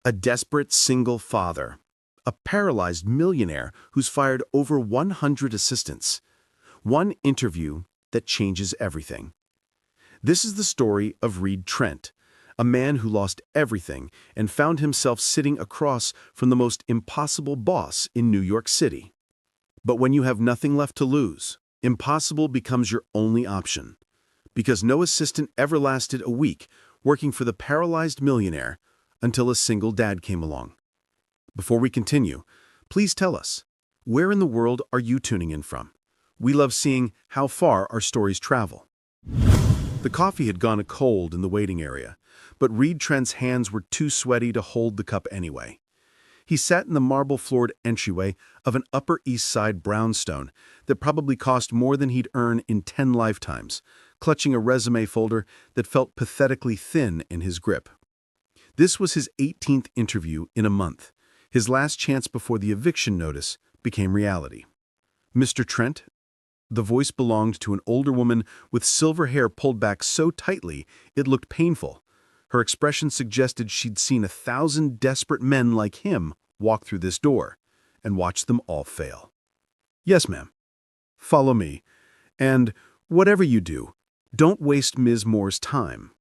A desperate single father. A paralyzed millionaire who's fired over 100 assistants. One interview that changes everything. This is the story of Reed Trent, a man who lost everything and found himself sitting across from the most impossible boss in New York City. But when you have nothing left to lose, impossible becomes your only option. Because no assistant ever lasted a week working for the paralyzed millionaire until a single dad came along. Before we continue, please tell us, where in the world are you tuning in from? We love seeing how far our stories travel. The coffee had gone cold in the waiting area, but Reed Trent's hands were too sweaty to hold the cup anyway. He sat in the marble-floored entryway of an Upper East Side brownstone that probably cost more than he'd earn in 10 lifetimes, clutching a resume folder that felt pathetically thin in his grip. This was his 18th interview in a month, his last chance before the eviction notice became reality. "Mr. Trent?" The voice belonged to an older woman with silver hair pulled back so tightly it looked painful. Her expression suggested she'd seen 1,000 desperate men like him walk through this door and watch them all fail. "Yes, ma'am. Follow me. And whatever you do, don't waste Ms. Moore's time."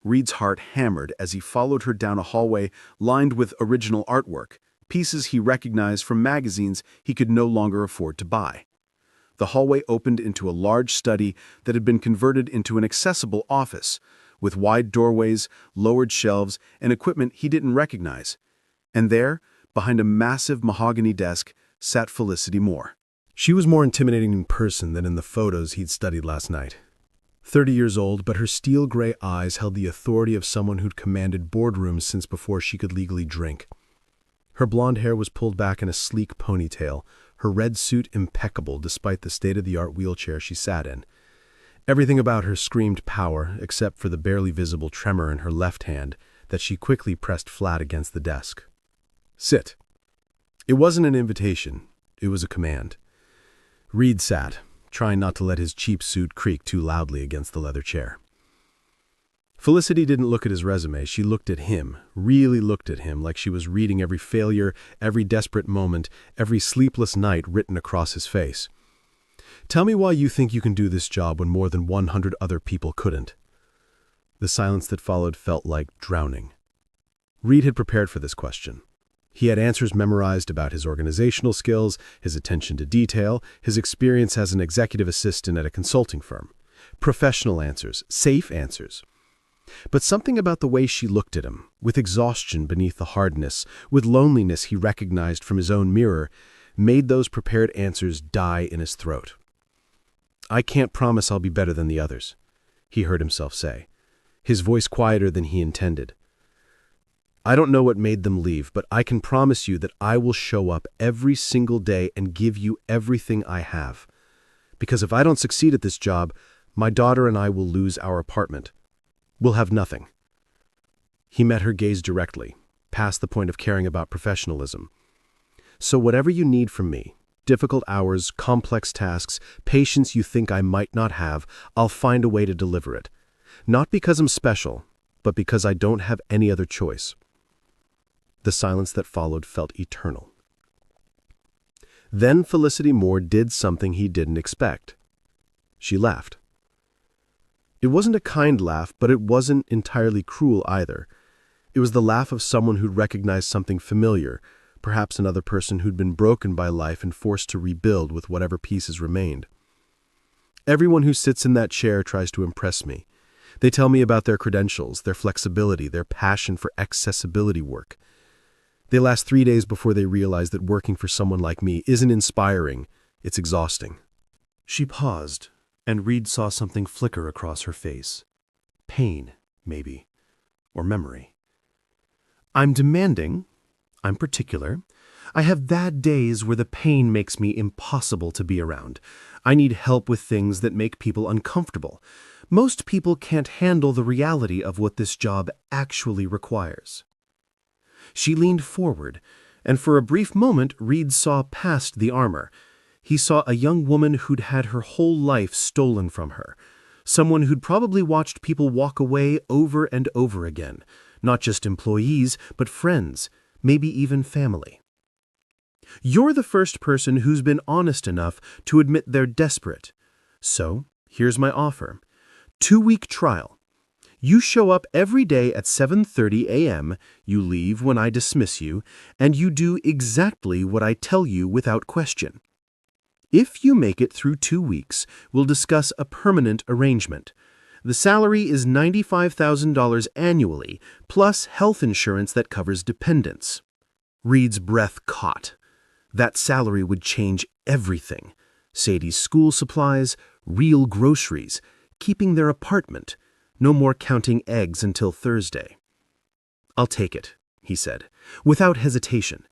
Reed's heart hammered as he followed her down a hallway lined with original artwork, pieces he recognized from magazines he could no longer afford to buy. The hallway opened into a large study that had been converted into an accessible office, with wide doorways, lowered shelves, and equipment he didn't recognize. And there, behind a massive mahogany desk, sat Felicity Moore. She was more intimidating in person than in the photos he'd studied last night. 30 years old, but her steel-gray eyes held the authority of someone who'd commanded boardrooms since before she could legally drink. Her blonde hair was pulled back in a sleek ponytail, her red suit impeccable despite the state-of-the-art wheelchair she sat in. Everything about her screamed power, except for the barely visible tremor in her left hand that she quickly pressed flat against the desk. "Sit." It wasn't an invitation, it was a command. Reed sat, trying not to let his cheap suit creak too loudly against the leather chair. Felicity didn't look at his resume, she looked at him, really looked at him like she was reading every failure, every desperate moment, every sleepless night written across his face. "Tell me why you think you can do this job when more than 100 other people couldn't." The silence that followed felt like drowning. Reed had prepared for this question. He had answers memorized about his organizational skills, his attention to detail, his experience as an executive assistant at a consulting firm. Professional answers, safe answers. But something about the way she looked at him, with exhaustion beneath the hardness, with loneliness he recognized from his own mirror, made those prepared answers die in his throat. "I can't promise I'll be better than the others," he heard himself say, his voice quieter than he intended. "I don't know what made them leave, but I can promise you that I will show up every single day and give you everything I have. Because if I don't succeed at this job, my daughter and I will lose our apartment. We'll have nothing." He met her gaze directly, past the point of caring about professionalism. "So whatever you need from me, difficult hours, complex tasks, patience you think I might not have, I'll find a way to deliver it. Not because I'm special, but because I don't have any other choice." The silence that followed felt eternal. Then Felicity Moore did something he didn't expect. She laughed. It wasn't a kind laugh, but it wasn't entirely cruel either. It was the laugh of someone who'd recognized something familiar, perhaps another person who'd been broken by life and forced to rebuild with whatever pieces remained. "Everyone who sits in that chair tries to impress me. They tell me about their credentials, their flexibility, their passion for accessibility work. They last 3 days before they realize that working for someone like me isn't inspiring, it's exhausting." She paused, and Reed saw something flicker across her face. Pain, maybe, or memory. "I'm demanding. I'm particular. I have bad days where the pain makes me impossible to be around. I need help with things that make people uncomfortable. Most people can't handle the reality of what this job actually requires." She leaned forward, and for a brief moment Reed saw past the armor. He saw a young woman who'd had her whole life stolen from her, someone who'd probably watched people walk away over and over again, Not just employees, but friends, maybe even family. You're the first person who's been honest enough to admit they're desperate. So, here's my offer. 2-week trial. You show up every day at 7:30 a.m., you leave when I dismiss you, and you do exactly what I tell you without question. If you make it through 2 weeks, we'll discuss a permanent arrangement. The salary is $95,000 annually, plus health insurance that covers dependents. Reed's breath caught. That salary would change everything. Sadie's school supplies, real groceries, keeping their apartment. No more counting eggs until Thursday. "I'll take it," he said, without hesitation.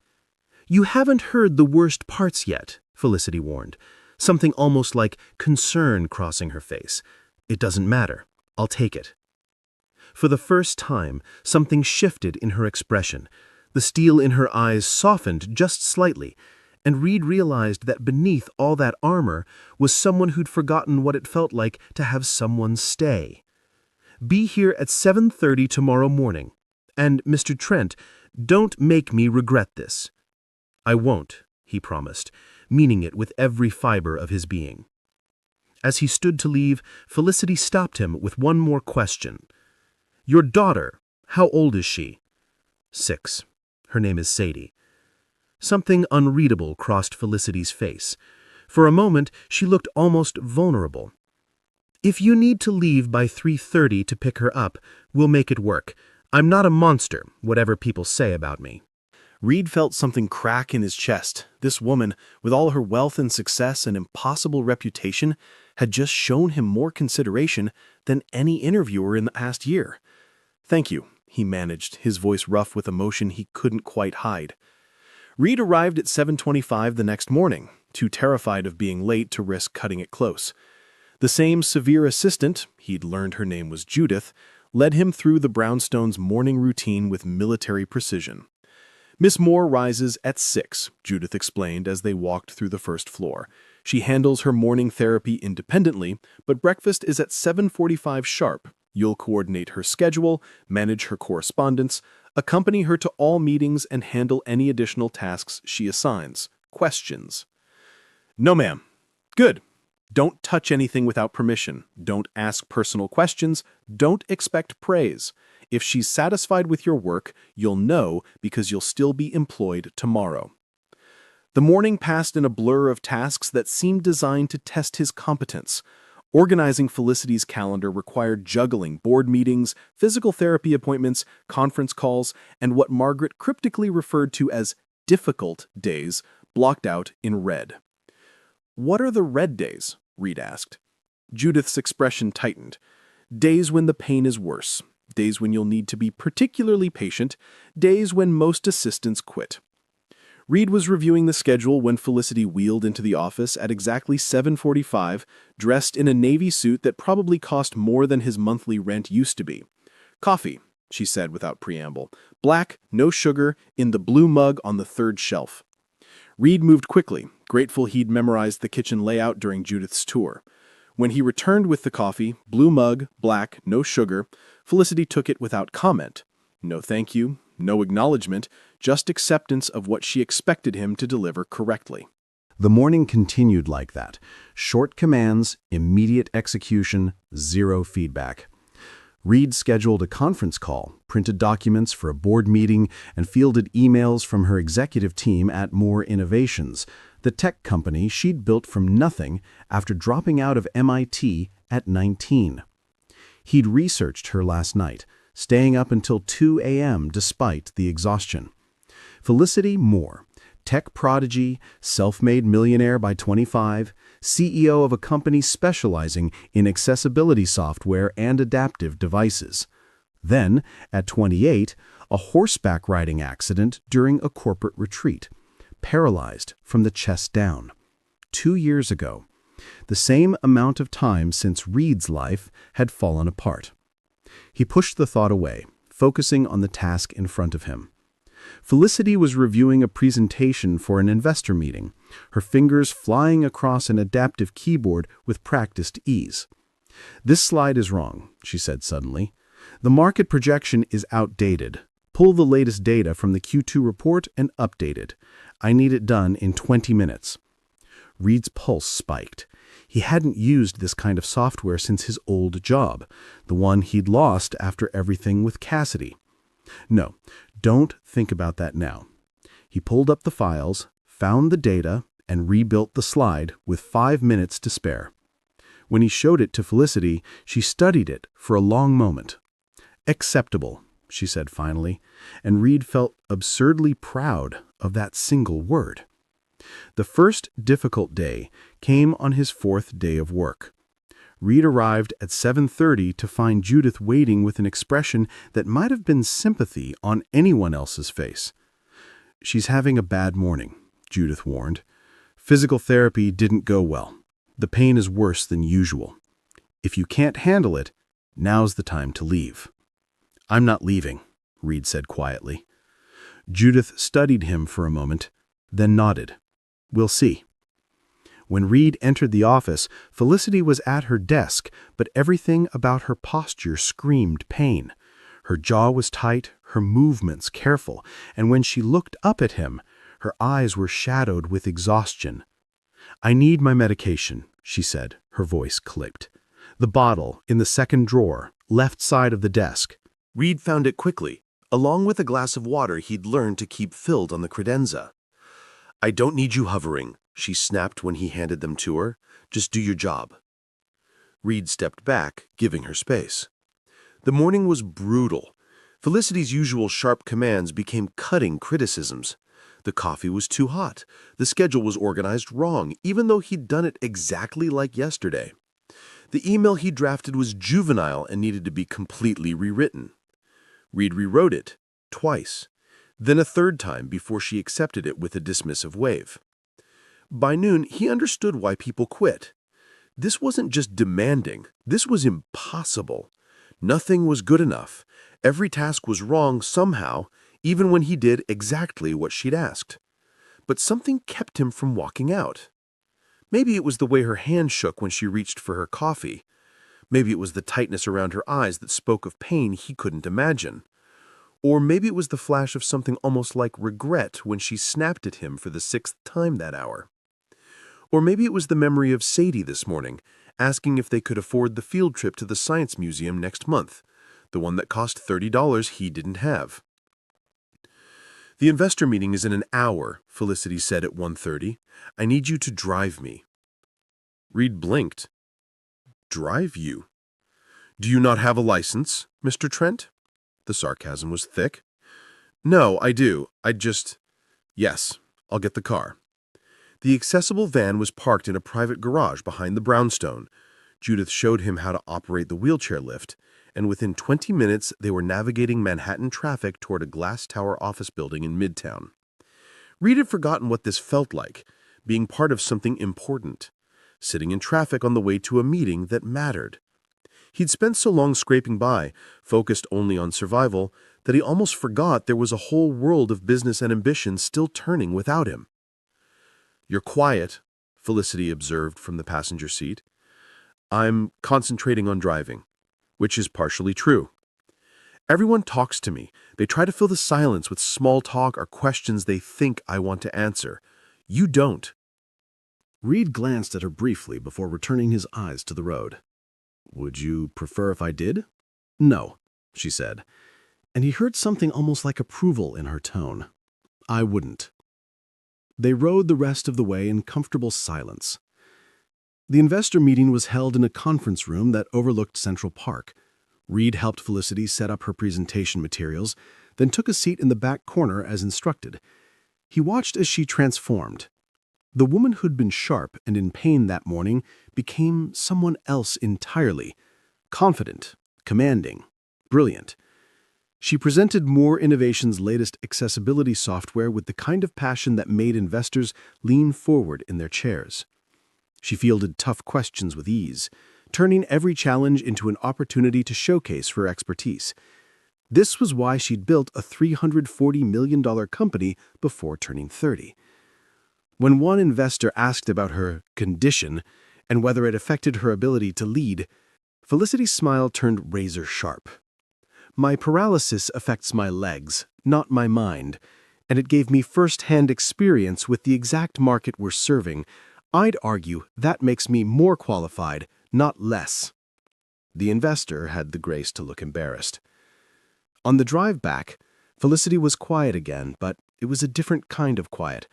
"You haven't heard the worst parts yet," Felicity warned, something almost like concern crossing her face. "It doesn't matter. I'll take it." For the first time, something shifted in her expression. The steel in her eyes softened just slightly, and Reed realized that beneath all that armor was someone who'd forgotten what it felt like to have someone stay. "Be here at 7:30 tomorrow morning. And, Mr. Trent, don't make me regret this." "I won't," he promised, meaning it with every fiber of his being. As he stood to leave, Felicity stopped him with one more question. "Your daughter, how old is she?" 6. Her name is Sadie. Something unreadable crossed Felicity's face. For a moment, she looked almost vulnerable. "If you need to leave by 3:30 to pick her up, we'll make it work. I'm not a monster, whatever people say about me." Reed felt something crack in his chest. This woman, with all her wealth and success and impossible reputation, had just shown him more consideration than any interviewer in the past year. "Thank you," he managed, his voice rough with emotion he couldn't quite hide. Reed arrived at 7:25 the next morning, too terrified of being late to risk cutting it close. The same severe assistant, he'd learned her name was Judith, led him through the Brownstones' morning routine with military precision. "Miss Moore rises at 6, Judith explained as they walked through the first floor. "She handles her morning therapy independently, but breakfast is at 7:45 sharp. You'll coordinate her schedule, manage her correspondence, accompany her to all meetings, and handle any additional tasks she assigns. Questions?" "No, ma'am." "Good. Don't touch anything without permission. Don't ask personal questions. Don't expect praise. If she's satisfied with your work, you'll know because you'll still be employed tomorrow." The morning passed in a blur of tasks that seemed designed to test his competence. Organizing Felicity's calendar required juggling board meetings, physical therapy appointments, conference calls, and what Margaret cryptically referred to as difficult days, blocked out in red. "What are the red days?" Reed asked. Judith's expression tightened. "Days when the pain is worse. Days when you'll need to be particularly patient. Days when most assistants quit." Reed was reviewing the schedule when Felicity wheeled into the office at exactly 7:45, dressed in a navy suit that probably cost more than his monthly rent used to be. "Coffee," she said without preamble. "Black, no sugar, in the blue mug on the third shelf." Reed moved quickly, grateful he'd memorized the kitchen layout during Judith's tour. When he returned with the coffee, blue mug, black, no sugar, Felicity took it without comment. No thank you, no acknowledgement, just acceptance of what she expected him to deliver correctly. The morning continued like that. Short commands, immediate execution, zero feedback. Reed scheduled a conference call, printed documents for a board meeting, and fielded emails from her executive team at More Innovations, the tech company she'd built from nothing after dropping out of MIT at 19. He'd researched her last night, staying up until 2 a.m. despite the exhaustion. Felicity Moore, tech prodigy, self-made millionaire by 25, CEO of a company specializing in accessibility software and adaptive devices. Then, at 28, a horseback riding accident during a corporate retreat, paralyzed from the chest down. 2 years ago, the same amount of time since Reed's life had fallen apart. He pushed the thought away, focusing on the task in front of him. Felicity was reviewing a presentation for an investor meeting, her fingers flying across an adaptive keyboard with practiced ease. "This slide is wrong," she said suddenly. The market projection is outdated. Pull the latest data from the Q2 report and update it. I need it done in 20 minutes. Reed's pulse spiked. He hadn't used this kind of software since his old job, the one he'd lost after everything with Cassidy. No, don't think about that now. He pulled up the files, found the data, and rebuilt the slide with 5 minutes to spare. When he showed it to Felicity, she studied it for a long moment. "Acceptable," she said finally, and Reed felt absurdly proud of that single word. The first difficult day came on his 4th day of work. Reed arrived at 7:30 to find Judith waiting with an expression that might have been sympathy on anyone else's face. "She's having a bad morning," Judith warned. "Physical therapy didn't go well. The pain is worse than usual. If you can't handle it, now's the time to leave." "I'm not leaving," Reed said quietly. Judith studied him for a moment, then nodded. "We'll see." When Reed entered the office, Felicity was at her desk, but everything about her posture screamed pain. Her jaw was tight, her movements careful, and when she looked up at him, her eyes were shadowed with exhaustion. "I need my medication," she said, her voice clipped. "The bottle in the second drawer, left side of the desk." Reed found it quickly, along with a glass of water he'd learned to keep filled on the credenza. "I don't need you hovering," she snapped when he handed them to her. "Just do your job." Reed stepped back, giving her space. The morning was brutal. Felicity's usual sharp commands became cutting criticisms. The coffee was too hot. The schedule was organized wrong, even though he'd done it exactly like yesterday. The email he drafted was juvenile and needed to be completely rewritten. Reed rewrote it, twice, then a third time before she accepted it with a dismissive wave. By noon, he understood why people quit. This wasn't just demanding, this was impossible. Nothing was good enough. Every task was wrong somehow, even when he did exactly what she'd asked. But something kept him from walking out. Maybe it was the way her hand shook when she reached for her coffee. Maybe it was the tightness around her eyes that spoke of pain he couldn't imagine. Or maybe it was the flash of something almost like regret when she snapped at him for the 6th time that hour. Or maybe it was the memory of Sadie this morning, asking if they could afford the field trip to the Science Museum next month, the one that cost $30 he didn't have. "The investor meeting is in an hour," Felicity said at 1:30. "I need you to drive me." Reed blinked. "Drive you? Do you not have a license, Mr. Trent?" The sarcasm was thick. "No, I do. Yes, I'll get the car." The accessible van was parked in a private garage behind the brownstone. Judith showed him how to operate the wheelchair lift, and within 20 minutes they were navigating Manhattan traffic toward a glass tower office building in Midtown. Reed had forgotten what this felt like, being part of something important, sitting in traffic on the way to a meeting that mattered. He'd spent so long scraping by, focused only on survival, that he almost forgot there was a whole world of business and ambition still turning without him. "You're quiet," Felicity observed from the passenger seat. "I'm concentrating on driving," which is partially true. "Everyone talks to me. They try to fill the silence with small talk or questions they think I want to answer. You don't." Reed glanced at her briefly before returning his eyes to the road. "Would you prefer if I did?" "No," she said, and he heard something almost like approval in her tone. "I wouldn't." They rode the rest of the way in comfortable silence. The investor meeting was held in a conference room that overlooked Central Park. Reed helped Felicity set up her presentation materials, then took a seat in the back corner as instructed. He watched as she transformed. The woman who'd been sharp and in pain that morning became someone else entirely, confident, commanding, brilliant. She presented More Innovation's latest accessibility software with the kind of passion that made investors lean forward in their chairs. She fielded tough questions with ease, turning every challenge into an opportunity to showcase her expertise. This was why she'd built a $340 million company before turning 30. When one investor asked about her condition and whether it affected her ability to lead, Felicity's smile turned razor sharp. My paralysis affects my legs, not my mind, and it gave me first-hand experience with the exact market we're serving. I'd argue that makes me more qualified, not less." The investor had the grace to look embarrassed. On the drive back, Felicity was quiet again, but it was a different kind of quiet.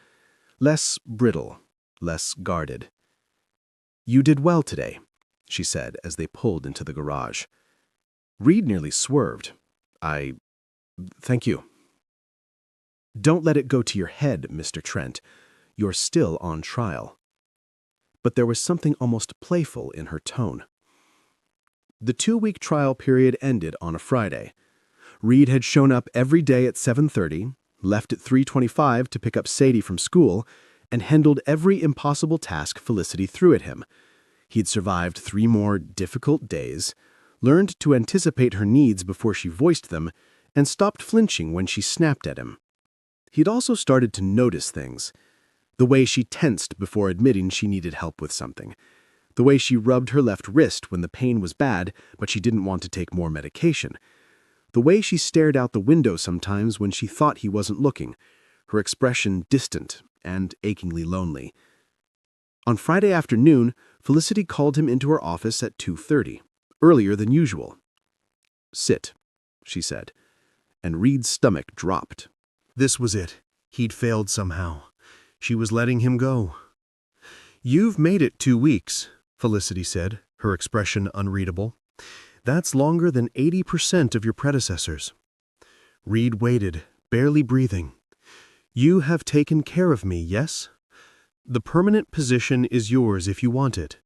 Less brittle, less guarded. "You did well today," she said as they pulled into the garage. Reed nearly swerved. Thank you." "Don't let it go to your head, Mr. Trent. You're still on trial." But there was something almost playful in her tone. The 2-week trial period ended on a Friday. Reed had shown up every day at 7:30, left at 3:25 to pick up Sadie from school, and handled every impossible task Felicity threw at him. He'd survived 3 more difficult days, learned to anticipate her needs before she voiced them, and stopped flinching when she snapped at him. He'd also started to notice things. The way she tensed before admitting she needed help with something. The way she rubbed her left wrist when the pain was bad, but she didn't want to take more medication. The way she stared out the window sometimes when she thought he wasn't looking, her expression distant and achingly lonely. On Friday afternoon, Felicity called him into her office at 2:30, earlier than usual. "Sit," she said, and Reed's stomach dropped. This was it. He'd failed somehow. She was letting him go. "You've made it 2 weeks," Felicity said, her expression unreadable. "That's longer than 80% of your predecessors." Reed waited, barely breathing. "You have taken care of me, yes? The permanent position is yours if you want it.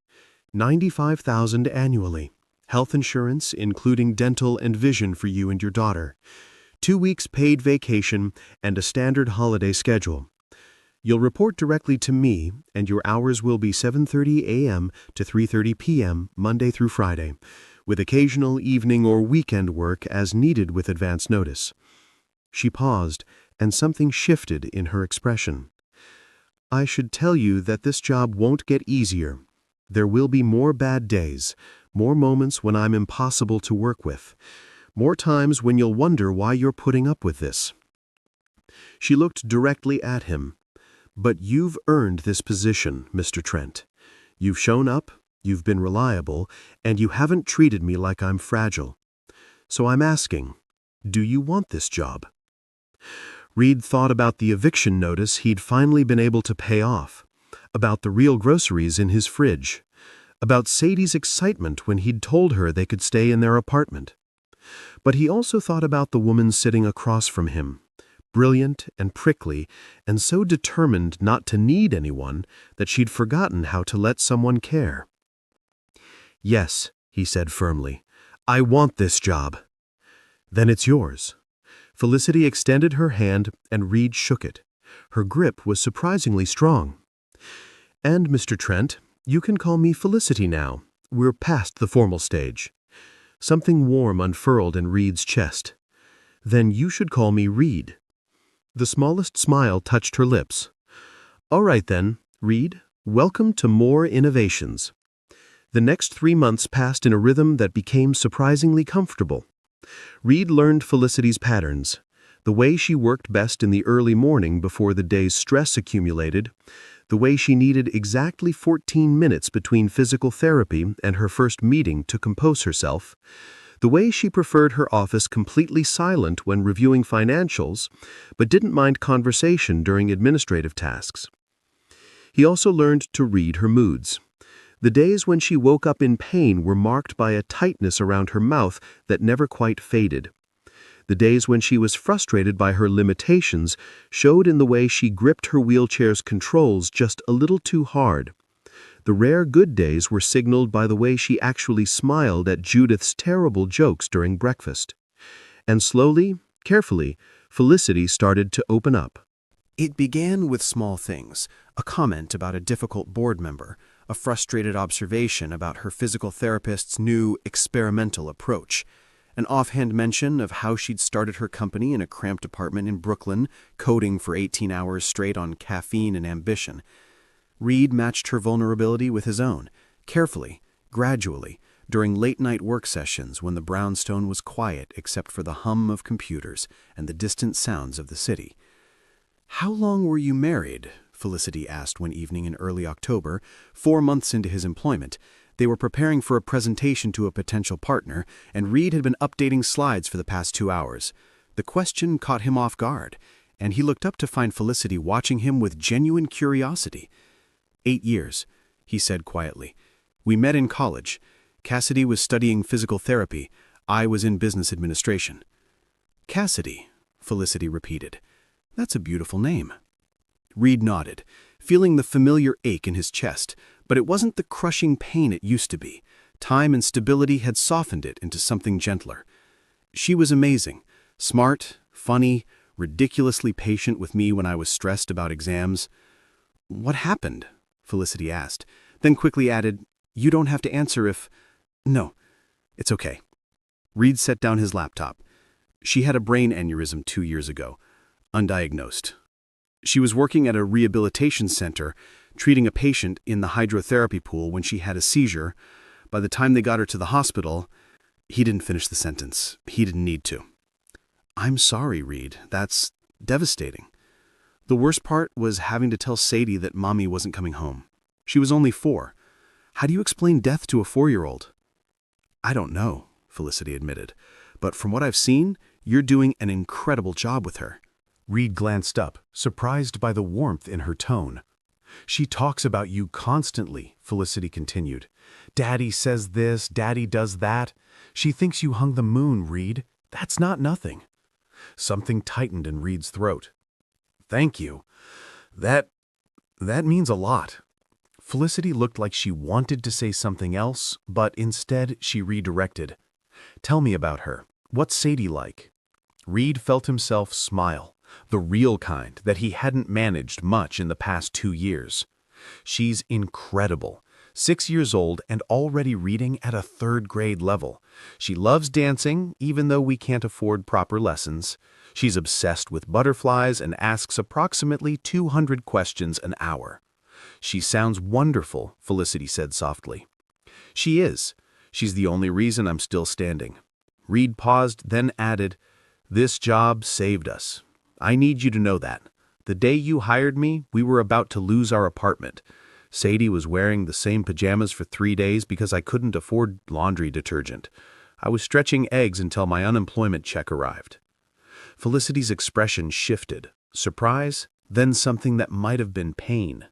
$95,000 annually. Health insurance, including dental and vision for you and your daughter. 2 weeks paid vacation and a standard holiday schedule. You'll report directly to me, and your hours will be 7:30 a.m. to 3:30 p.m. Monday through Friday, with occasional evening or weekend work as needed with advance notice." She paused, and something shifted in her expression. "I should tell you that this job won't get easier. There will be more bad days, more moments when I'm impossible to work with, more times when you'll wonder why you're putting up with this." She looked directly at him. "But you've earned this position, Mr. Trent. You've shown up, you've been reliable, and you haven't treated me like I'm fragile. So I'm asking, do you want this job?" Reed thought about the eviction notice he'd finally been able to pay off, about the real groceries in his fridge, about Sadie's excitement when he'd told her they could stay in their apartment. But he also thought about the woman sitting across from him, brilliant and prickly, and so determined not to need anyone that she'd forgotten how to let someone care. "Yes," he said firmly, "I want this job." "Then it's yours." Felicity extended her hand and Reed shook it. Her grip was surprisingly strong. "And, Mr. Trent, you can call me Felicity now. We're past the formal stage." Something warm unfurled in Reed's chest. "Then you should call me Reed." The smallest smile touched her lips. "All right then, Reed, welcome to More Innovations." The next 3 months passed in a rhythm that became surprisingly comfortable. Reed learned Felicity's patterns, the way she worked best in the early morning before the day's stress accumulated, the way she needed exactly 14 minutes between physical therapy and her first meeting to compose herself, the way she preferred her office completely silent when reviewing financials, but didn't mind conversation during administrative tasks. He also learned to read her moods. The days when she woke up in pain were marked by a tightness around her mouth that never quite faded. The days when she was frustrated by her limitations showed in the way she gripped her wheelchair's controls just a little too hard. The rare good days were signaled by the way she actually smiled at Judith's terrible jokes during breakfast. And slowly, carefully, Felicity started to open up. It began with small things, a comment about a difficult board member, a frustrated observation about her physical therapist's new experimental approach, an offhand mention of how she'd started her company in a cramped apartment in Brooklyn, coding for 18 hours straight on caffeine and ambition. Reed matched her vulnerability with his own, carefully, gradually, during late-night work sessions when the brownstone was quiet except for the hum of computers and the distant sounds of the city. "How long were you married?" Felicity asked one evening in early October, 4 months into his employment. They were preparing for a presentation to a potential partner, and Reed had been updating slides for the past 2 hours. The question caught him off guard, and he looked up to find Felicity watching him with genuine curiosity. 8 years, he said quietly. "We met in college. Cassidy was studying physical therapy. I was in business administration." "Cassidy," Felicity repeated. "That's a beautiful name." Reed nodded, feeling the familiar ache in his chest, but it wasn't the crushing pain it used to be. Time and stability had softened it into something gentler. "She was amazing, smart, funny, ridiculously patient with me when I was stressed about exams." "What happened?" Felicity asked, then quickly added, "You don't have to answer if—" "No, it's okay." Reed set down his laptop. "She had a brain aneurysm 2 years ago, undiagnosed. She was working at a rehabilitation center, treating a patient in the hydrotherapy pool when she had a seizure. By the time they got her to the hospital—" He didn't finish the sentence. He didn't need to. "I'm sorry, Reed. That's devastating. The worst part was having to tell Sadie that Mommy wasn't coming home. She was only 4. How do you explain death to a 4-year-old? "I don't know," Felicity admitted. "But from what I've seen, you're doing an incredible job with her." Reed glanced up, surprised by the warmth in her tone. "She talks about you constantly," Felicity continued. "Daddy says this, Daddy does that. She thinks you hung the moon, Reed. That's not nothing." Something tightened in Reed's throat. "Thank you. That means a lot." Felicity looked like she wanted to say something else, but instead she redirected. "Tell me about her. What's Sadie like?" Reed felt himself smile, the real kind that he hadn't managed much in the past 2 years. "She's incredible. 6 years old and already reading at a 3rd-grade level. She loves dancing, even though we can't afford proper lessons. She's obsessed with butterflies and asks approximately 200 questions an hour." "She sounds wonderful," Felicity said softly. "She is. She's the only reason I'm still standing." Reed paused, then added, "This job saved us. I need you to know that. The day you hired me, we were about to lose our apartment. Sadie was wearing the same pajamas for 3 days because I couldn't afford laundry detergent. I was stretching eggs until my unemployment check arrived." Felicity's expression shifted, surprise, then something that might have been pain.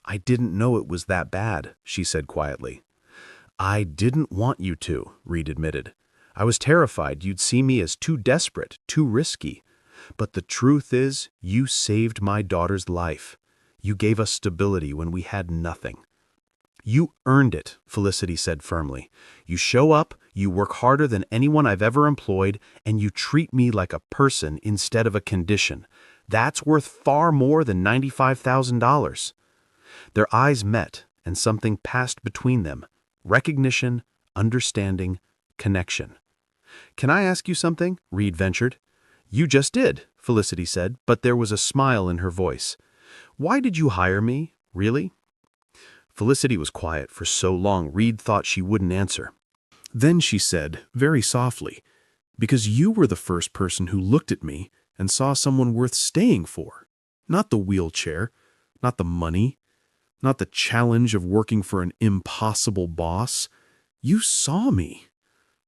"I didn't know it was that bad," she said quietly. "I didn't want you to," Reed admitted. "I was terrified you'd see me as too desperate, too risky. But the truth is, you saved my daughter's life. You gave us stability when we had nothing." "You earned it," Felicity said firmly. "You show up, you work harder than anyone I've ever employed, and you treat me like a person instead of a condition. That's worth far more than $95,000. Their eyes met, and something passed between them. Recognition, understanding, connection. "Can I ask you something?" Reed ventured. "You just did," Felicity said, but there was a smile in her voice. "Why did you hire me, really?" Felicity was quiet for so long Reed thought she wouldn't answer. Then she said, very softly, "Because you were the first person who looked at me and saw someone worth staying for. Not the wheelchair, not the money, not the challenge of working for an impossible boss. You saw me."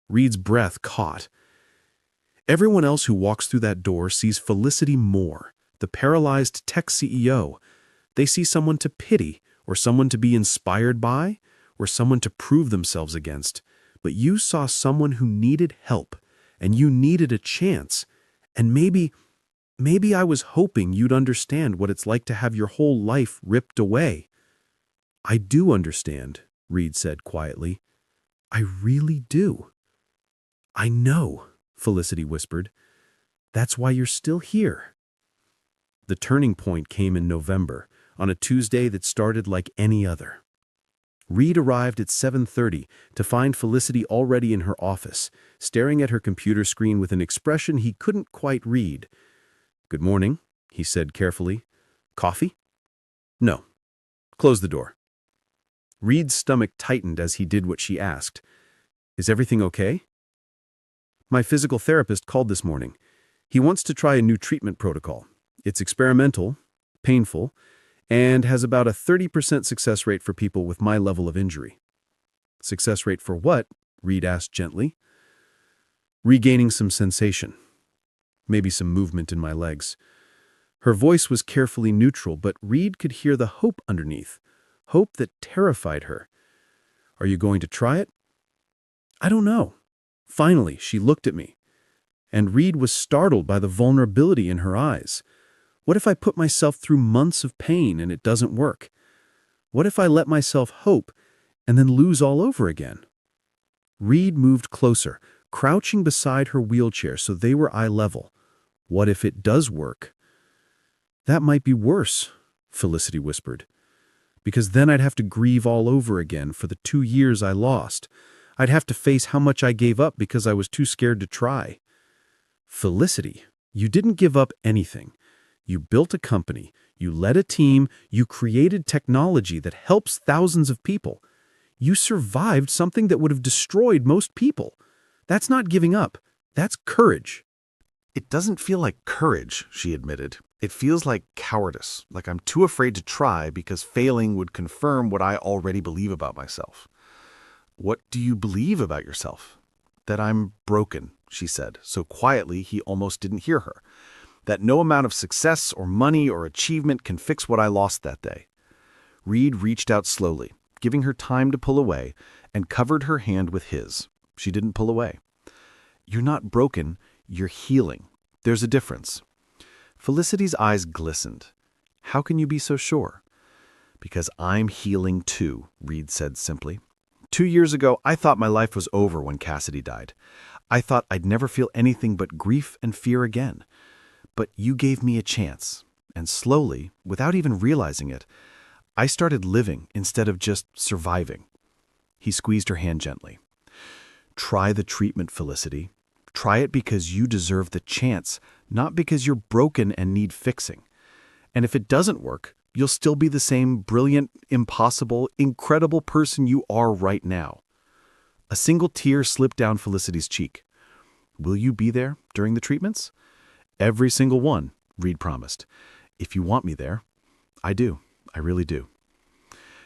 Reed's breath caught. "Everyone else who walks through that door sees Felicity Moore, the paralyzed tech CEO. They see someone to pity, or someone to be inspired by, or someone to prove themselves against. But you saw someone who needed help, and you needed a chance. And maybe I was hoping you'd understand what it's like to have your whole life ripped away." "I do understand," Reed said quietly. "I really do." "I know," Felicity whispered. "That's why you're still here." The turning point came in November, on a Tuesday that started like any other. Reed arrived at 7:30 to find Felicity already in her office, staring at her computer screen with an expression he couldn't quite read. "Good morning," he said carefully. "Coffee?" "No. Close the door." Reed's stomach tightened as he did what she asked. Is everything okay? My physical therapist called this morning. He wants to try a new treatment protocol. It's experimental, painful, and has about a 30% success rate for people with my level of injury. Success rate for what? Reed asked gently. Regaining some sensation. Maybe some movement in my legs. Her voice was carefully neutral, but Reed could hear the hope underneath. Hope that terrified her. Are you going to try it? I don't know. Finally, she looked at me. And Reed was startled by the vulnerability in her eyes. What if I put myself through months of pain and it doesn't work? What if I let myself hope and then lose all over again? Reed moved closer, crouching beside her wheelchair so they were eye level. What if it does work? That might be worse, Felicity whispered. Because then I'd have to grieve all over again for the 2 years I lost. I'd have to face how much I gave up because I was too scared to try. Felicity, you didn't give up anything. You built a company, you led a team, you created technology that helps thousands of people. You survived something that would have destroyed most people. That's not giving up. That's courage. It doesn't feel like courage, she admitted. It feels like cowardice, like I'm too afraid to try because failing would confirm what I already believe about myself. What do you believe about yourself? That I'm broken, she said, so quietly he almost didn't hear her. That no amount of success or money or achievement can fix what I lost that day. Reed reached out slowly, giving her time to pull away, and covered her hand with his. She didn't pull away. You're not broken, you're healing. There's a difference. Felicity's eyes glistened. How can you be so sure? Because I'm healing too, Reed said simply. 2 years ago, I thought my life was over when Cassidy died. I thought I'd never feel anything but grief and fear again. But you gave me a chance, and slowly, without even realizing it, I started living instead of just surviving. He squeezed her hand gently. Try the treatment, Felicity. Try it because you deserve the chance, not because you're broken and need fixing. And if it doesn't work, you'll still be the same brilliant, impossible, incredible person you are right now. A single tear slipped down Felicity's cheek. Will you be there during the treatments? Every single one, Reed promised. If you want me there. I do. I really do.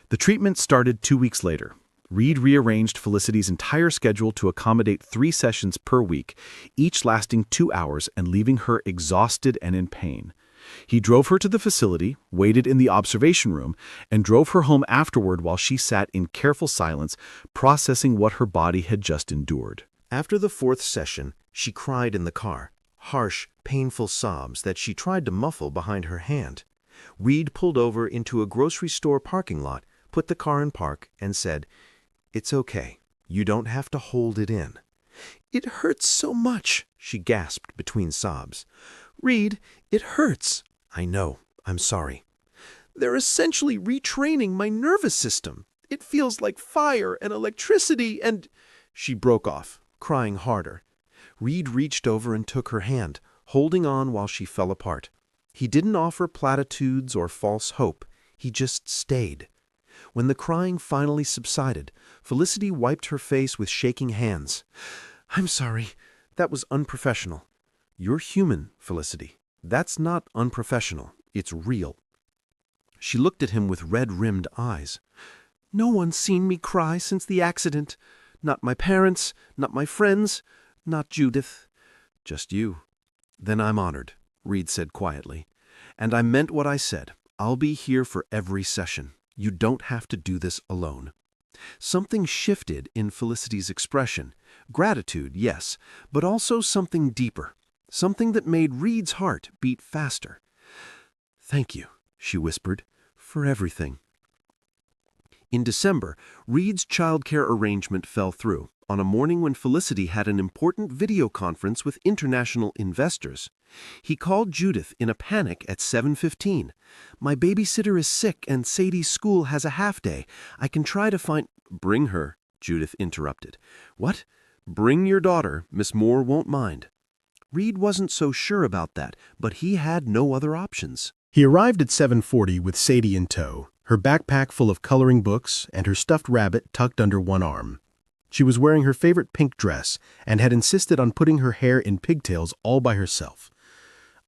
The treatment started 2 weeks later. Reed rearranged Felicity's entire schedule to accommodate 3 sessions per week, each lasting 2 hours and leaving her exhausted and in pain. He drove her to the facility, waited in the observation room, and drove her home afterward while she sat in careful silence, processing what her body had just endured. After the 4th session, she cried in the car, harsh, painful sobs that she tried to muffle behind her hand. Reed pulled over into a grocery store parking lot, put the car in park, and said, "It's okay. You don't have to hold it in." "It hurts so much," she gasped between sobs. "Reed, it hurts." "I know. I'm sorry." "They're essentially retraining my nervous system. It feels like fire and electricity and—" She broke off, crying harder. Reed reached over and took her hand, holding on while she fell apart. He didn't offer platitudes or false hope. He just stayed. When the crying finally subsided, Felicity wiped her face with shaking hands. "I'm sorry. That was unprofessional." "You're human, Felicity. That's not unprofessional. It's real." She looked at him with red-rimmed eyes. "No one's seen me cry since the accident. Not my parents, not my friends, not Judith. Just you." "Then I'm honored," Reed said quietly. "And I meant what I said. I'll be here for every session. You don't have to do this alone." Something shifted in Felicity's expression. Gratitude, yes, but also something deeper. Something that made Reed's heart beat faster. "Thank you," she whispered, "for everything." In December, Reed's childcare arrangement fell through on a morning when Felicity had an important video conference with international investors. He called Judith in a panic at 7:15. "My babysitter is sick and Sadie's school has a half-day. I can try to find—" "Bring her," Judith interrupted. "What? Bring your daughter. Miss Moore won't mind." Reed wasn't so sure about that, but he had no other options. He arrived at 7:40 with Sadie in tow, her backpack full of coloring books and her stuffed rabbit tucked under one arm. She was wearing her favorite pink dress and had insisted on putting her hair in pigtails all by herself.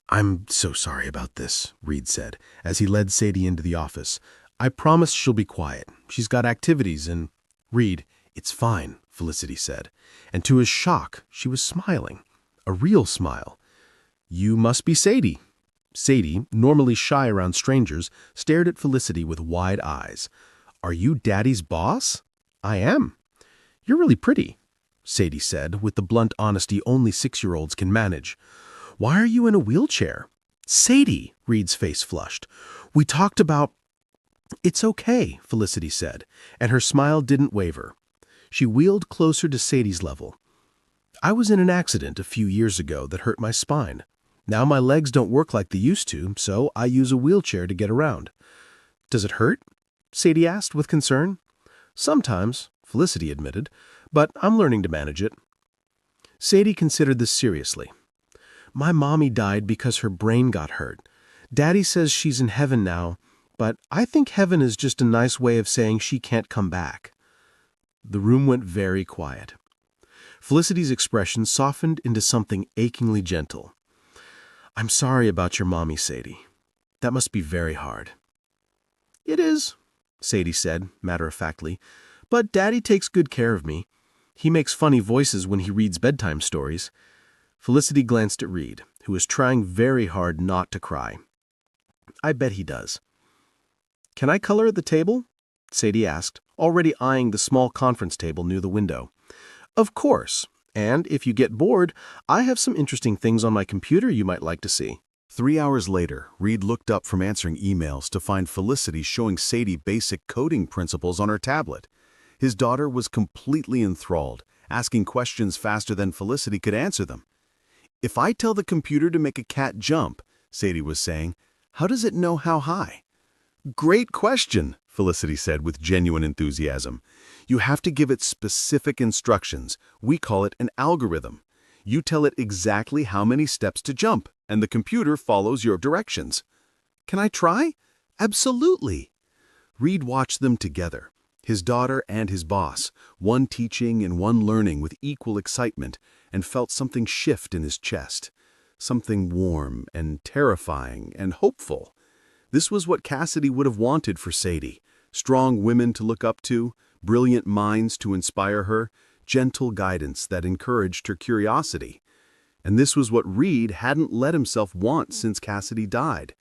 "I'm so sorry about this," Reed said, as he led Sadie into the office. "I promise she'll be quiet. She's got activities and—" "Reed, it's fine," Felicity said. And to his shock, she was smiling. A real smile. "You must be Sadie." Sadie, normally shy around strangers, stared at Felicity with wide eyes. "Are you Daddy's boss?" "I am." "You're really pretty," Sadie said, with the blunt honesty only 6-year-olds can manage. "Why are you in a wheelchair?" "Sadie," Reed's face flushed. "We talked about—" "It's okay," Felicity said, and her smile didn't waver. She wheeled closer to Sadie's level. "I was in an accident a few years ago that hurt my spine. Now my legs don't work like they used to, so I use a wheelchair to get around." "Does it hurt?" Sadie asked with concern. "Sometimes," Felicity admitted, "but I'm learning to manage it." Sadie considered this seriously. "My mommy died because her brain got hurt. Daddy says she's in heaven now, but I think heaven is just a nice way of saying she can't come back." The room went very quiet. Felicity's expression softened into something achingly gentle. "I'm sorry about your mommy, Sadie. That must be very hard." "It is," Sadie said, matter-of-factly, "but Daddy takes good care of me. He makes funny voices when he reads bedtime stories." Felicity glanced at Reed, who was trying very hard not to cry. "I bet he does." "Can I color at the table?" Sadie asked, already eyeing the small conference table near the window. "Of course. And if you get bored, I have some interesting things on my computer you might like to see." 3 hours later, Reed looked up from answering emails to find Felicity showing Sadie basic coding principles on her tablet. His daughter was completely enthralled, asking questions faster than Felicity could answer them. "If I tell the computer to make a cat jump," Sadie was saying, "how does it know how high?" "Great question," Felicity said with genuine enthusiasm. "You have to give it specific instructions. We call it an algorithm. You tell it exactly how many steps to jump, and the computer follows your directions." "Can I try?" "Absolutely." Reed watched them together, his daughter and his boss, one teaching and one learning with equal excitement, and felt something shift in his chest, something warm and terrifying and hopeful. This was what Cassidy would have wanted for Sadie: strong women to look up to, brilliant minds to inspire her, gentle guidance that encouraged her curiosity. And this was what Reed hadn't let himself want since Cassidy died: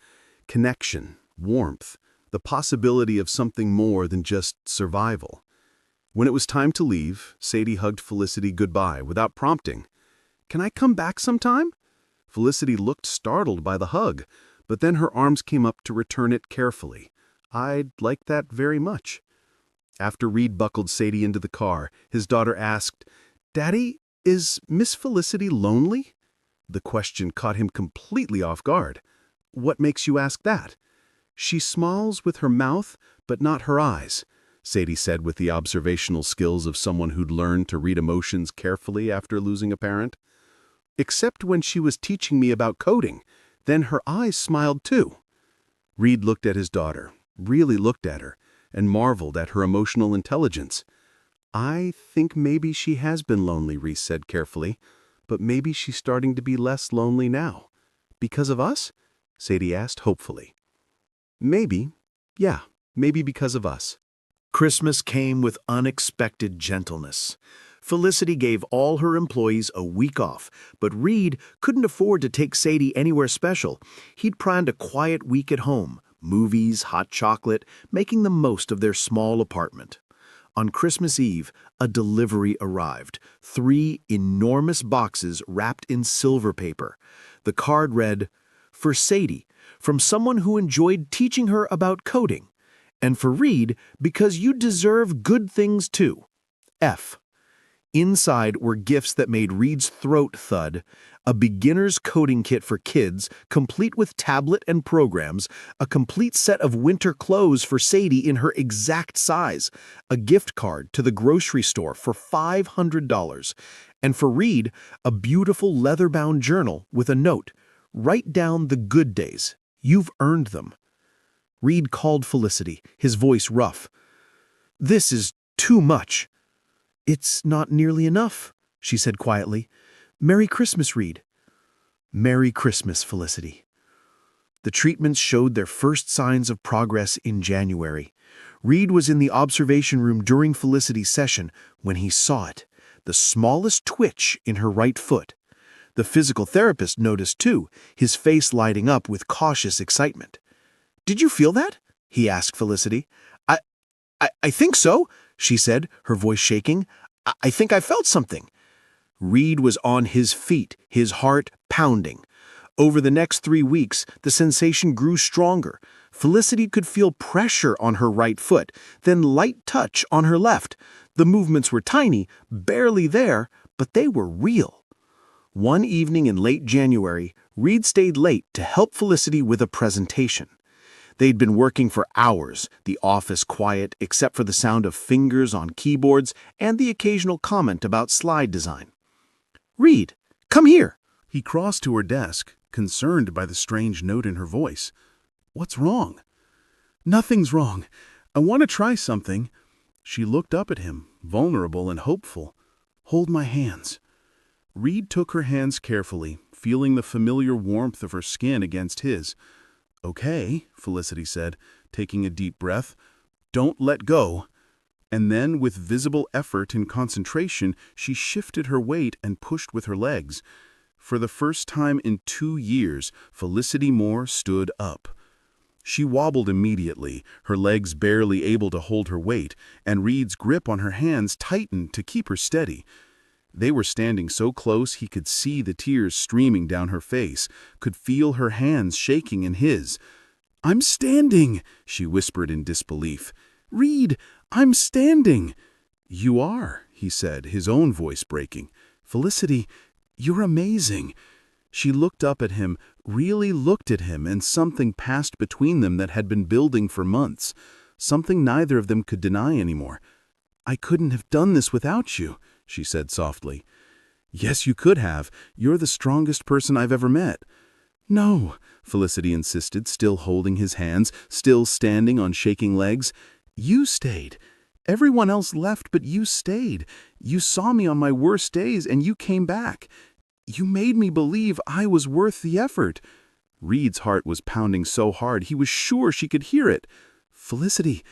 connection, warmth, the possibility of something more than just survival. When it was time to leave, Sadie hugged Felicity goodbye without prompting. "Can I come back sometime?" Felicity looked startled by the hug, but then her arms came up to return it carefully. "I'd like that very much." After Reed buckled Sadie into the car, his daughter asked, "Daddy, is Miss Felicity lonely?" The question caught him completely off guard. "What makes you ask that?" "She smiles with her mouth, but not her eyes," Sadie said with the observational skills of someone who'd learned to read emotions carefully after losing a parent. "Except when she was teaching me about coding. Then her eyes smiled too." Reed looked at his daughter, really looked at her, and marveled at her emotional intelligence. "I think maybe she has been lonely," Reese said carefully, "but maybe she's starting to be less lonely now." "Because of us?" Sadie asked hopefully. "Maybe. Yeah, maybe because of us." Christmas came with unexpected gentleness. Felicity gave all her employees a week off, but Reed couldn't afford to take Sadie anywhere special. He'd planned a quiet week at home, movies, hot chocolate, making the most of their small apartment. On Christmas Eve, a delivery arrived, 3 enormous boxes wrapped in silver paper. The card read, "For Sadie, from someone who enjoyed teaching her about coding. And for Reed, because you deserve good things too. F." Inside were gifts that made Reed's throat thud: a beginner's coding kit for kids, complete with tablet and programs, a complete set of winter clothes for Sadie in her exact size, a gift card to the grocery store for $500, and for Reed, a beautiful leather-bound journal with a note: "Write down the good days. You've earned them." Reed called Felicity, his voice rough. "This is too much." "It's not nearly enough," she said quietly. "Merry Christmas, Reed." "Merry Christmas, Felicity." The treatments showed their first signs of progress in January. Reed was in the observation room during Felicity's session when he saw it, the smallest twitch in her right foot. The physical therapist noticed too, his face lighting up with cautious excitement. "Did you feel that?" he asked Felicity. I think so," she said, her voice shaking. I think I felt something." Reed was on his feet, his heart pounding. Over the next 3 weeks, the sensation grew stronger. Felicity could feel pressure on her right foot, then light touch on her left. The movements were tiny, barely there, but they were real. One evening in late January, Reed stayed late to help Felicity with a presentation. They'd been working for hours, the office quiet except for the sound of fingers on keyboards and the occasional comment about slide design. "Reed, come here." He crossed to her desk, concerned by the strange note in her voice. "What's wrong?" "Nothing's wrong. I want to try something." She looked up at him, vulnerable and hopeful. "Hold my hands." Reed took her hands carefully, feeling the familiar warmth of her skin against his. "Okay," Felicity said, taking a deep breath. "Don't let go." And then, with visible effort and concentration, she shifted her weight and pushed with her legs. For the first time in 2 years, Felicity Moore stood up. She wobbled immediately, her legs barely able to hold her weight, and Reed's grip on her hands tightened to keep her steady. They were standing so close he could see the tears streaming down her face, could feel her hands shaking in his. "I'm standing," she whispered in disbelief. "Reed, I'm standing." "You are," he said, his own voice breaking. "Felicity, you're amazing." She looked up at him, really looked at him, and something passed between them that had been building for months, something neither of them could deny anymore. "I couldn't have done this without you," she said softly. "Yes, you could have. You're the strongest person I've ever met." "No," Felicity insisted, still holding his hands, still standing on shaking legs. "You stayed. Everyone else left, but you stayed. You saw me on my worst days, and you came back. You made me believe I was worth the effort." Reed's heart was pounding so hard he was sure she could hear it. "Felicity,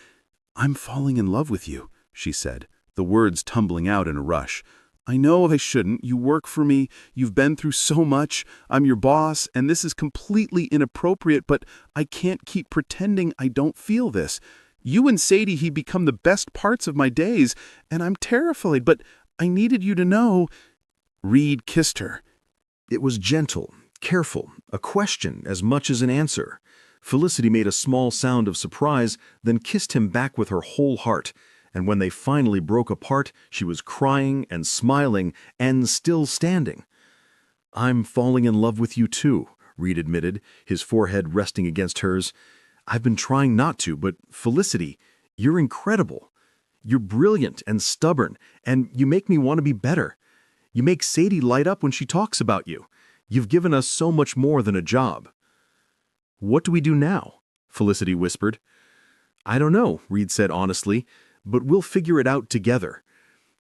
I'm falling in love with you," she said, the words tumbling out in a rush. "I know I shouldn't. You work for me. You've been through so much. I'm your boss, and this is completely inappropriate, but I can't keep pretending I don't feel this. You and Sadie have become the best parts of my days, and I'm terrified, but I needed you to know." Reed kissed her. It was gentle, careful, a question as much as an answer. Felicity made a small sound of surprise, then kissed him back with her whole heart. And when they finally broke apart, she was crying and smiling and still standing. "I'm falling in love with you too," Reed admitted, his forehead resting against hers. "I've been trying not to, but Felicity, you're incredible. You're brilliant and stubborn, and you make me want to be better. You make Sadie light up when she talks about you. You've given us so much more than a job." "What do we do now?" Felicity whispered. "I don't know," Reed said honestly, "but we'll figure it out together."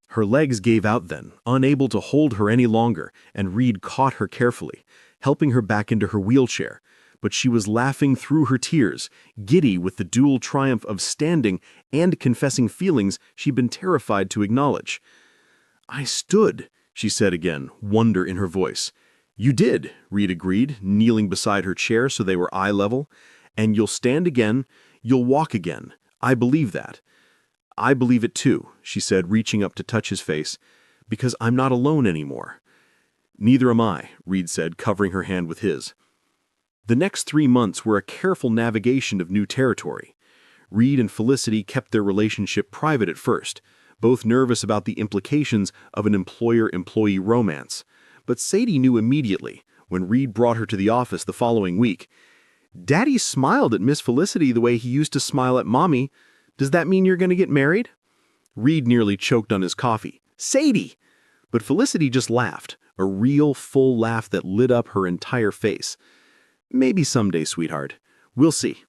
Her legs gave out then, unable to hold her any longer, and Reed caught her carefully, helping her back into her wheelchair. But she was laughing through her tears, giddy with the dual triumph of standing and confessing feelings she'd been terrified to acknowledge. "I stood," she said again, wonder in her voice. "You did," Reed agreed, kneeling beside her chair so they were eye level. "And you'll stand again, you'll walk again. I believe that." "I believe it too," she said, reaching up to touch his face, "because I'm not alone anymore." "Neither am I," Reed said, covering her hand with his. The next 3 months were a careful navigation of new territory. Reed and Felicity kept their relationship private at first, both nervous about the implications of an employer-employee romance. But Sadie knew immediately, when Reed brought her to the office the following week. "Daddy smiled at Miss Felicity the way he used to smile at Mommy. Does that mean you're going to get married?" Reed nearly choked on his coffee. "Sadie!" But Felicity just laughed, a real, full laugh that lit up her entire face. "Maybe someday, sweetheart. We'll see."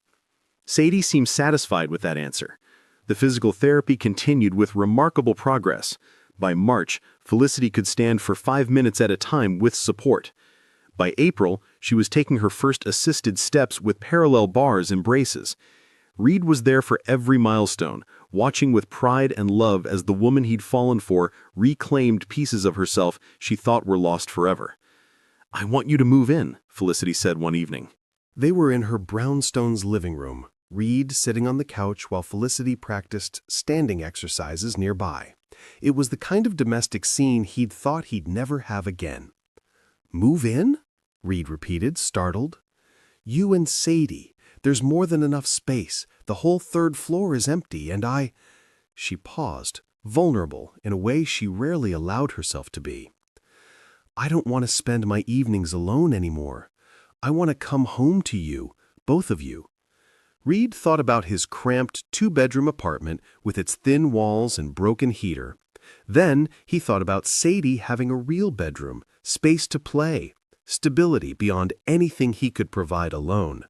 Sadie seemed satisfied with that answer. The physical therapy continued with remarkable progress, By March, Felicity could stand for 5 minutes at a time with support. By April, she was taking her first assisted steps with parallel bars and braces. Reed was there for every milestone, watching with pride and love as the woman he'd fallen for reclaimed pieces of herself she thought were lost forever. "I want you to move in," Felicity said one evening. They were in her brownstone's living room, Reed sitting on the couch while Felicity practiced standing exercises nearby. It was the kind of domestic scene he'd thought he'd never have again. "Move in?" Reed repeated, startled. "You and Sadie. There's more than enough space. The whole 3rd floor is empty, and I—" She paused, vulnerable in a way she rarely allowed herself to be. "I don't want to spend my evenings alone anymore. I want to come home to you, both of you." Reed thought about his cramped 2-bedroom apartment with its thin walls and broken heater. Then he thought about Sadie having a real bedroom, space to play, stability beyond anything he could provide alone.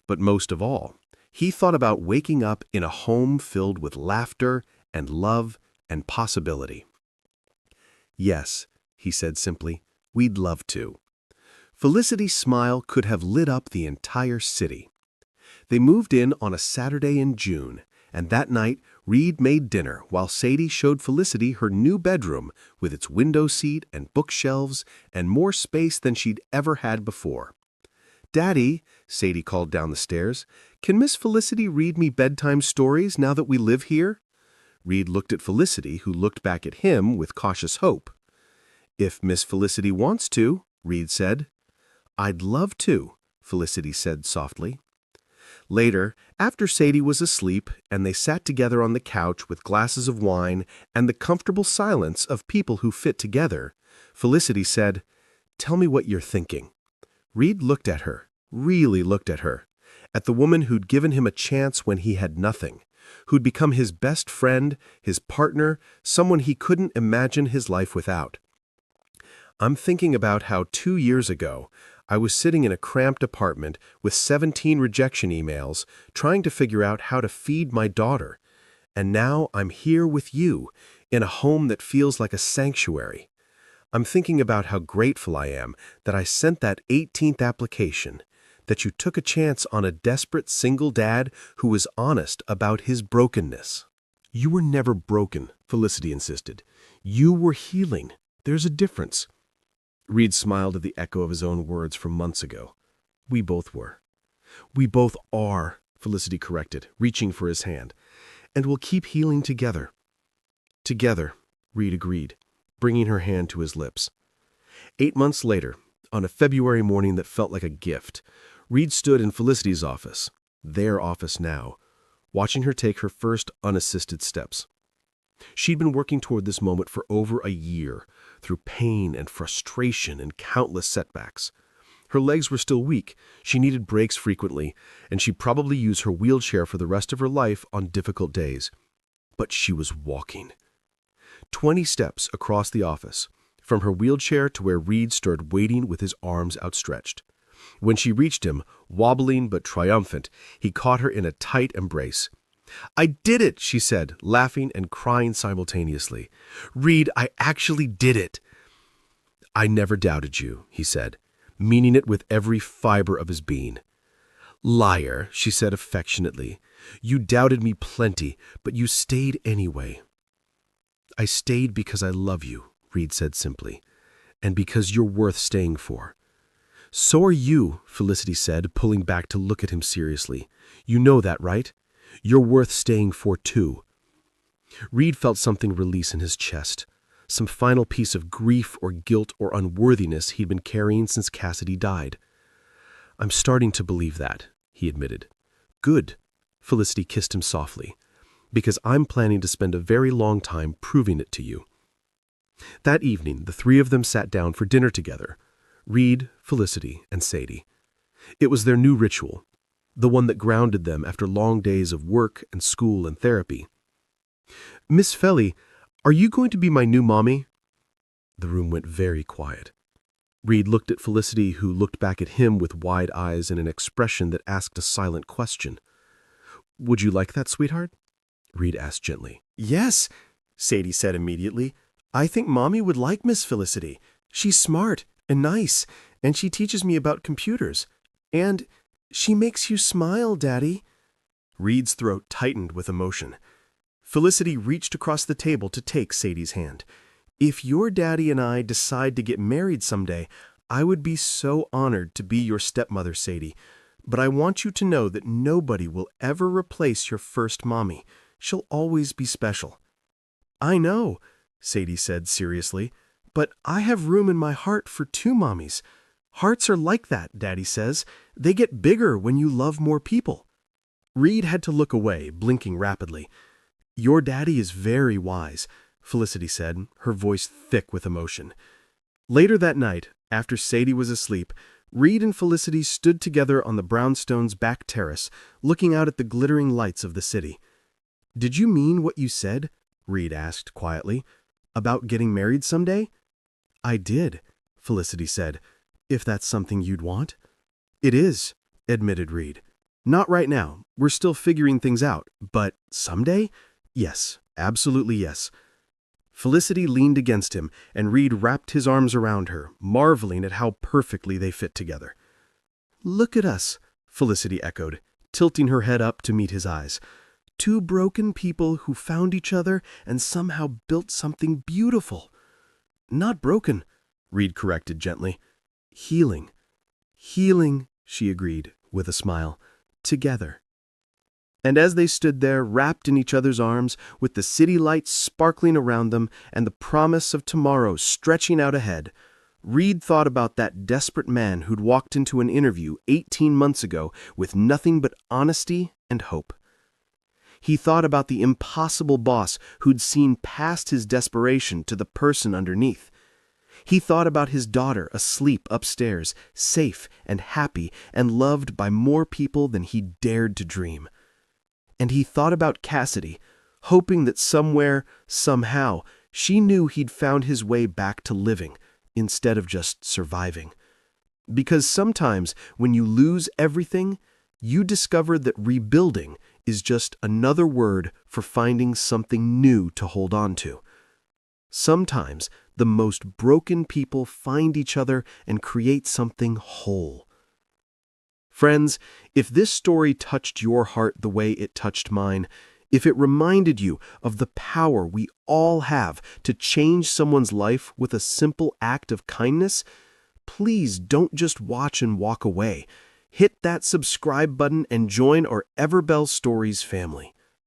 But most of all, he thought about waking up in a home filled with laughter and love and possibility. "Yes," he said simply, "we'd love to." Felicity's smile could have lit up the entire city. They moved in on a Saturday in June, and that night Reed made dinner while Sadie showed Felicity her new bedroom with its window seat and bookshelves and more space than she'd ever had before. "Daddy," Sadie called down the stairs, "can Miss Felicity read me bedtime stories now that we live here?" Reed looked at Felicity, who looked back at him with cautious hope. "If Miss Felicity wants to," Reed said. "I'd love to," Felicity said softly. Later, after Sadie was asleep and they sat together on the couch with glasses of wine and the comfortable silence of people who fit together, Felicity said, "Tell me what you're thinking." Reed looked at her, really looked at her, at the woman who'd given him a chance when he had nothing, who'd become his best friend, his partner, someone he couldn't imagine his life without. "I'm thinking about how 2 years ago, I was sitting in a cramped apartment with 17 rejection emails, trying to figure out how to feed my daughter. And now I'm here with you, in a home that feels like a sanctuary. I'm thinking about how grateful I am that I sent that 18th application, that you took a chance on a desperate single dad who was honest about his brokenness." "You were never broken," Felicity insisted. "You were healing. There's a difference." Reed smiled at the echo of his own words from months ago. "We both were." "We both are," Felicity corrected, reaching for his hand. "And we'll keep healing together." "Together," Reed agreed, bringing her hand to his lips. 8 months later, on a February morning that felt like a gift, Reed stood in Felicity's office, their office now, watching her take her first unassisted steps. She'd been working toward this moment for over a year, through pain and frustration and countless setbacks. Her legs were still weak, she needed breaks frequently, and she'd probably use her wheelchair for the rest of her life on difficult days. But she was walking. 20 steps across the office, from her wheelchair to where Reed stood waiting with his arms outstretched. When she reached him, wobbling but triumphant, he caught her in a tight embrace. "I did it," she said, laughing and crying simultaneously. "Reed, I actually did it." "I never doubted you," he said, meaning it with every fiber of his being. "Liar," she said affectionately. "You doubted me plenty, but you stayed anyway." "I stayed because I love you," Reed said simply, "and because you're worth staying for." "So are you," Felicity said, pulling back to look at him seriously. "You know that, right? You're worth staying for, too." Reed felt something release in his chest, some final piece of grief or guilt or unworthiness he'd been carrying since Cassidy died. "I'm starting to believe that," he admitted. "Good," Felicity kissed him softly, "because I'm planning to spend a very long time proving it to you." That evening, the 3 of them sat down for dinner together, Reed, Felicity, and Sadie. It was their new ritual, the one that grounded them after long days of work and school and therapy. "Miss Felly, are you going to be my new mommy?" The room went very quiet. Reed looked at Felicity, who looked back at him with wide eyes and an expression that asked a silent question. "Would you like that, sweetheart?" Reed asked gently. "Yes," Sadie said immediately. I think Mommy would like Miss Felicity. She's smart and nice, and she teaches me about computers. And she makes you smile, Daddy." Reed's throat tightened with emotion. Felicity reached across the table to take Sadie's hand. "If your daddy and I decide to get married someday, I would be so honored to be your stepmother, Sadie. But I want you to know that nobody will ever replace your first mommy. She'll always be special." "I know," Sadie said seriously, "but I have room in my heart for 2 mommies. Hearts are like that, Daddy says. They get bigger when you love more people." Reed had to look away, blinking rapidly. "Your daddy is very wise," Felicity said, her voice thick with emotion. Later that night, after Sadie was asleep, Reed and Felicity stood together on the brownstone's back terrace, looking out at the glittering lights of the city. "Did you mean what you said?" Reed asked quietly. "About getting married someday?" "I did," Felicity said. "If that's something you'd want." "It is," admitted Reed. "Not right now. We're still figuring things out. But someday? Yes, absolutely yes." Felicity leaned against him, and Reed wrapped his arms around her, marveling at how perfectly they fit together. "Look at us," Felicity echoed, tilting her head up to meet his eyes. "2 broken people who found each other and somehow built something beautiful." "Not broken," Reed corrected gently. "Healing." "Healing," she agreed, with a smile. "Together." And as they stood there, wrapped in each other's arms, with the city lights sparkling around them and the promise of tomorrow stretching out ahead, Reed thought about that desperate man who'd walked into an interview 18 months ago with nothing but honesty and hope. He thought about the impossible boss who'd seen past his desperation to the person underneath. He thought about his daughter asleep upstairs, safe and happy and loved by more people than he dared to dream. And he thought about Cassidy, hoping that somewhere, somehow, she knew he'd found his way back to living, instead of just surviving. Because sometimes, when you lose everything, you discover that rebuilding is just another word for finding something new to hold on to. Sometimes, the most broken people find each other and create something whole. Friends, if this story touched your heart the way it touched mine, if it reminded you of the power we all have to change someone's life with a simple act of kindness, please don't just watch and walk away. Hit that subscribe button and join our Everbell Stories family.